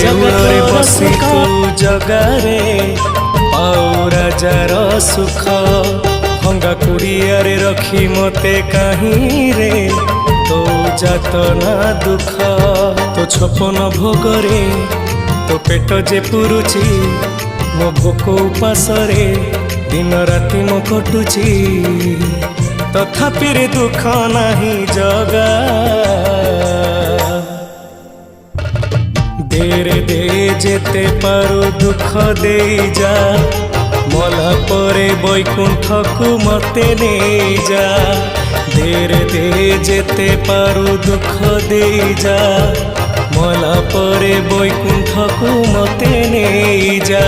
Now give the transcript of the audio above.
ଦେଉଳରେ ବସି ତୁ ଜଗାରେ ପାଉ ରାଜାର ସୁଖ। ଭଙ୍ଗା କୁଡ଼ିଆରେ ରଖି ମତେ କାହିଁରେ ତୋ ଯାତନା ଦୁଃଖ। ତୋ ଛପନ ଭୋଗରେ ତୋ ପେଟ ଯେ ପୁରୁଛି, ମୋ ଭୋକ ଉପାସରେ ଦିନ ରାତି ମୋ କଟୁଛି। ତଥାପିରେ ଦୁଃଖ ନାହିଁ ଜଗା। ଦେରେ ଦେ ଯେତେ ପାରୁ ଦୁଃଖ ଦେଇ ଯା, ମଲା ପରେ ବୈକୁଣ୍ଠକୁ ମତେ ନେଇଯା। ଦେରେ ଦେ ଯେତେ ପାରୁ ଦୁଃଖ ଦେଇ ଯା, ମଲା ପରେ ବୈକୁଣ୍ଠକୁ ମତେ ନେଇଯା।